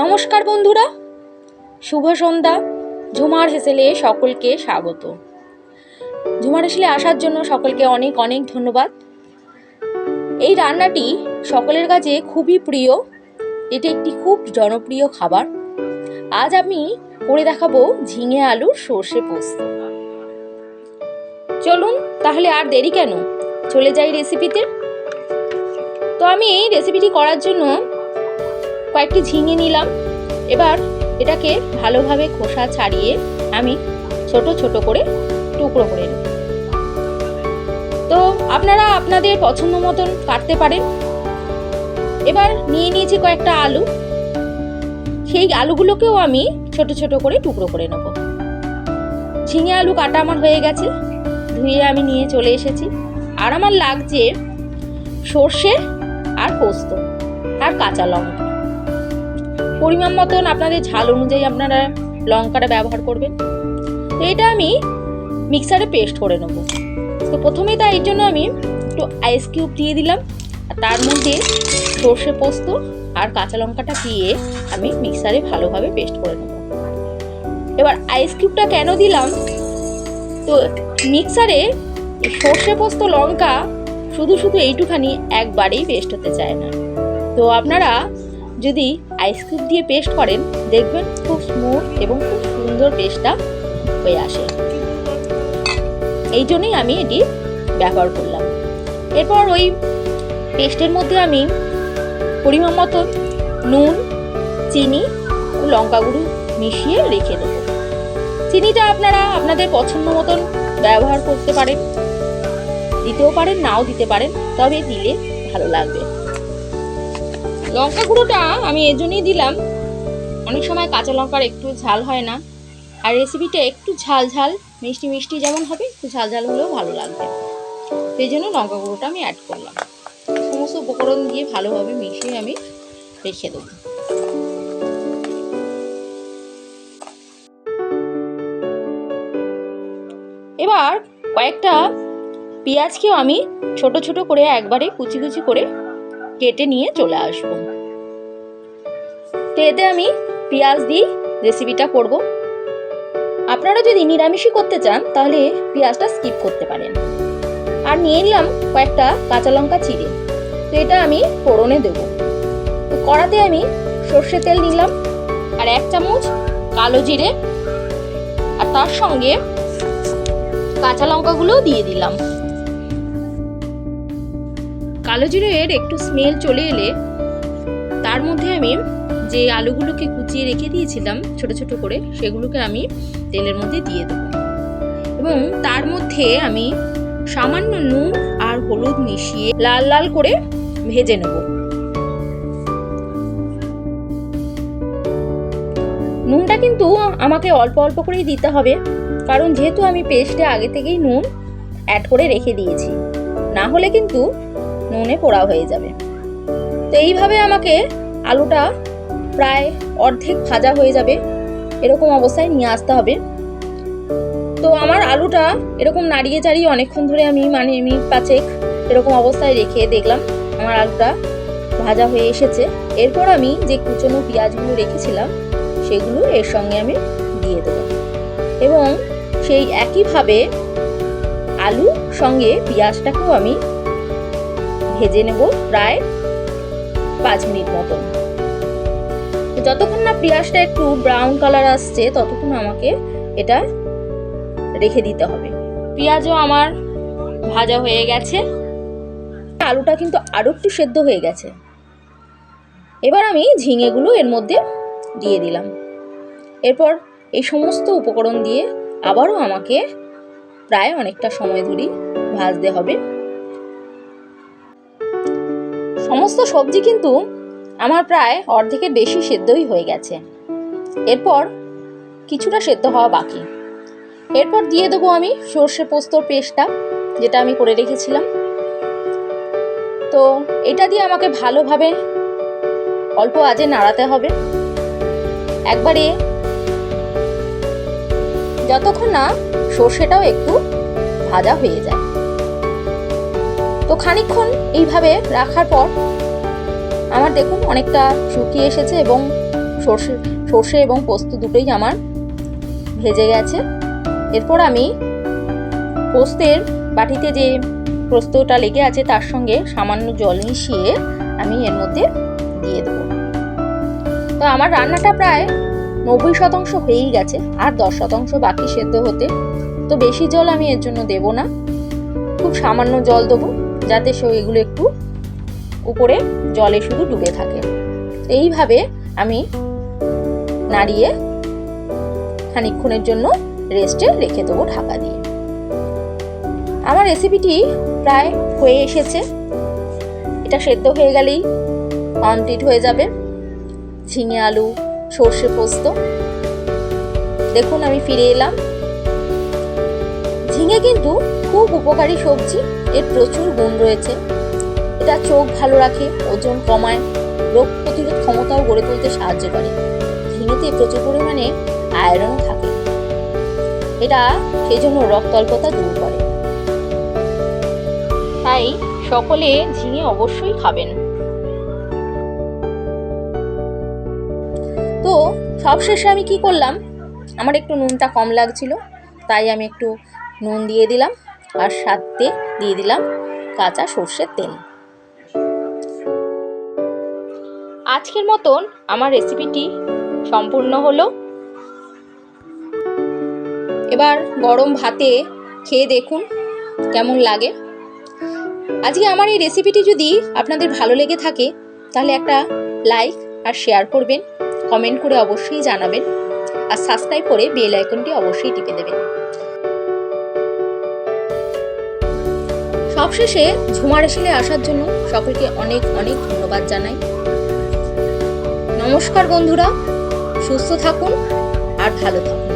নমস্কার বন্ধুরা, শুভ সন্ধ্যা। ঝুমার হেসেলে সকলকে স্বাগত। ঝুমার হেসেলে আসার জন্য সকলকে অনেক অনেক ধন্যবাদ। এই রান্নাটি সকলের কাছে খুবই প্রিয়, এটি একটি খুব জনপ্রিয় খাবার। আজ আমি করে দেখাবো ঝিঙে আলুর সর্ষে পোস্ত। চলুন তাহলে আর দেরি কেন, চলে যাই রেসিপিতে। তো আমি এই রেসিপিটি করার জন্য কয়েকটি ঝিঙে নিলাম। এবার এটাকে ভালোভাবে খোসা ছাড়িয়ে আমি ছোট ছোট করে টুকরো করে নেব। তো আপনারা আপনাদের পছন্দ মতন কাটতে পারেন। এবার নিয়ে নিয়েছি কয়েকটা আলু, সেই আলুগুলোকেও আমি ছোট ছোট করে টুকরো করে নেব। ঝিঙে আলু কাটা আমার হয়ে গেছে, ধুয়ে আমি নিয়ে চলে এসেছি। আর আমার লাগছে সর্ষে আর পোস্ত আর কাঁচা লঙ্কা। পরিমাণ মতন আপনাদের ঝাল অনুযায়ী আপনারা লঙ্কাটা ব্যবহার করবেন। তো এটা আমি মিক্সারে পেস্ট করে নেব। তো প্রথমে তাই জন্য আমি একটু আইস কিউব দিয়ে দিলাম, আর তার মধ্যে সর্ষে পোস্ত আর কাঁচা লঙ্কাটা দিয়ে আমি মিক্সারে ভালোভাবে পেস্ট করে নেব। এবার আইস কিউবটা কেন দিলাম, তো মিক্সারে সর্ষে পোস্ত লঙ্কা শুধু শুধু এইটুখানি একবারেই পেস্ট হতে চায় না। তো আপনারা যদি আইস কিউব দিয়ে পেস্ট করেন দেখবেন খুব স্মুথ এবং খুব সুন্দর পেস্টটা হয়ে আসে। এই জন্যই আমি এটি ব্যবহার করলাম। এরপর ওই পেস্টের মধ্যে আমি পরিমাণ মতো নুন, চিনি ও লঙ্কা গুঁড়ো মিশিয়ে রেখে দেবো। চিনিটা আপনারা আপনাদের পছন্দ মতন ব্যবহার করতে পারেন, দিতেও পারেন নাও দিতে পারেন, তবে দিলে ভালো লাগবে। লঙ্কা গুঁড়োটা আমি এই জন্যই দিলাম, অনেক সময় কাঁচা লঙ্কার একটু ঝাল হয় না, আর রেসিপিটা একটু ঝাল ঝাল মিষ্টি মিষ্টি যেমন হবে একটু ঝাল ঝাল হলেও ভালো লাগবে। সেই জন্য লঙ্কা গুঁড়োটা আমি অ্যাড করলাম। সমস্ত উপকরণ দিয়ে ভালোভাবে মিশিয়ে আমি রেখে দেবো। এবার কয়েকটা পেঁয়াজকেও আমি ছোট ছোট করে একবারে কুচি কুচি করে কেটে নিয়ে চলে আসবো। তো এতে আমি পেঁয়াজ দিয়ে রেসিপিটা করব। আপনারা যদি নিরামিষই করতে চান তাহলে পেঁয়াজটা স্কিপ করতে পারেন। আর নিয়ে নিলাম কয়েকটা কাঁচা লঙ্কা চিড়ে, তো এটা আমি ফোড়নে দেব। তো কড়াতে আমি সর্ষে তেল নিলাম আর 1 চামচ কালো জিরে, আর তার সঙ্গে কাঁচা লঙ্কাগুলো দিয়ে দিলাম। কালো জিরের একটু স্মেল চলে এলে তার মধ্যে আমি যে আলুগুলোকে কুচিয়ে রেখে দিয়েছিলাম ছোট ছোট করে, সেগুলোকে আমি তেলের মধ্যে দিয়ে দেব এবং তার মধ্যে আমি সামান্য নুন আর হলুদ মিশিয়ে লাল লাল করে ভেজে নেব। নুনটা কিন্তু আমাকে অল্প অল্প করেই দিতে হবে, কারণ যেহেতু আমি পেস্টে আগে থেকেই নুন অ্যাড করে রেখে দিয়েছি, না হলে কিন্তু নুনে পোড়া হয়ে যাবে। তো এইভাবে আমাকে আলুটা প্রায় অর্ধেক ভাজা হয়ে যাবে, এরকম অবস্থায় নিয়ে আসতে হবে। তো আমার আলুটা এরকম নাড়িয়ে চাড়িয়ে অনেকক্ষণ ধরে আমি মিনিট 5 এরকম অবস্থায় রেখে দেখলাম আমার আলুটা ভাজা হয়ে এসেছে। এরপর আমি যে কুচনো পেঁয়াজগুলো রেখেছিলাম সেগুলো এর সঙ্গে আমি দিয়ে দেবো এবং সেই একইভাবে আলু সঙ্গে পেঁয়াজটাকেও আমি ভেজে নেব প্রায় 5 মিনিট মতন। যতক্ষণ না পেঁয়াজটা একটু ব্রাউন কালার আসছে ততক্ষণ আমাকে এটা রেখে দিতে হবে। পেঁয়াজও আমার ভাজা হয়ে গেছে, আলুটা কিন্তু আরো একটু সেদ্ধ হয়ে গেছে। এবার আমি ঝিঙেগুলো এর মধ্যে দিয়ে দিলাম। এরপর এই সমস্ত উপকরণ দিয়ে আবারও আমাকে প্রায় অনেকটা সময় ধরে ভাজতে হবে। সমস্ত সবজি কিন্তু আমার প্রায় অর্ধেকের বেশি সেদ্ধই হয়ে গেছে। এরপর কিছুটা সেদ্ধ হওয়া বাকি। এরপর দিয়ে দেবো আমি সর্ষে পোস্তর পেস্টটা, যেটা আমি করে রেখেছিলাম। তো এটা দিয়ে আমাকে ভালোভাবে অল্প আঁচে নাড়াতে হবে একবারে, যতক্ষণ না সর্ষেটাও একটু ভাজা হয়ে যায়। তো খানিকক্ষণ এইভাবে রাখার পর আমার দেখুন অনেকটা শুকিয়ে এসেছে এবং সর্ষে এবং পোস্ত দুটোই আমার ভেজে গেছে। এরপর আমি পোস্তের বাটিতে যে পোস্তটা লেগে আছে তার সঙ্গে সামান্য জল মিশিয়ে আমি এর মধ্যে দিয়ে দেবো। তো আমার রান্নাটা প্রায় 90% হয়েই গেছে, আর 10% বাকি সেদ্ধ হতে। তো বেশি জল আমি এর জন্য দেব না, খুব সামান্য জল দেবো, যাতে এগুলো একটু উপরে জলে শুধু ডুবে থাকে। এইভাবে আমি নাড়িয়ে খানিকক্ষণের জন্য রেস্টে রেখে দেবো ঢাকা দিয়ে। আমার রেসিপিটি প্রায় হয়ে এসেছে, এটা সেদ্ধ হয়ে গেলেই কমপ্লিট হয়ে যাবে। ঝিঙে আলু সর্ষে পোস্ত, দেখুন আমি ফিরে এলাম। ঝিঙে কিন্তু খুব উপকারী সবজি, এর প্রচুর গুণ রয়েছে। এটা চোখ ভালো রাখে, ওজন কমায়, রোগ প্রতিরোধ ক্ষমতাও গড়ে তুলতে সাহায্য করে। ঝিঙেতে প্রচুর পরিমাণে আয়রন থাকে, এটা সেই জন্য রক্ত অল্পতা দূর করে। তাই সকলে ঝিঙে অবশ্যই খাবেন। তো সবশেষে আমি কি করলাম, আমার একটু নুনটা কম লাগছিল, তাই আমি একটু নুন দিয়ে দিলাম, আর সাথে দিয়ে দিলাম কাঁচা সর্ষের তেল। আজকের মতন আমার রেসিপিটি সম্পূর্ণ হলো। এবার গরম ভাতে খেয়ে দেখুন কেমন লাগে। আজকে আমার এই রেসিপিটি যদি আপনাদের ভালো লেগে থাকে তাহলে একটা লাইক আর শেয়ার করবেন, কমেন্ট করে অবশ্যই জানাবেন, আর সাবস্ক্রাইব করে বেল আইকনটি অবশ্যই টিপে দেবেন। সবশেষে ঝুমা রেসিপিতে আসার জন্য সকলকে অনেক অনেক ধন্যবাদ জানাই। নমস্কার বন্ধুরা, সুস্থ থাকুন আর ভালো থাকুন।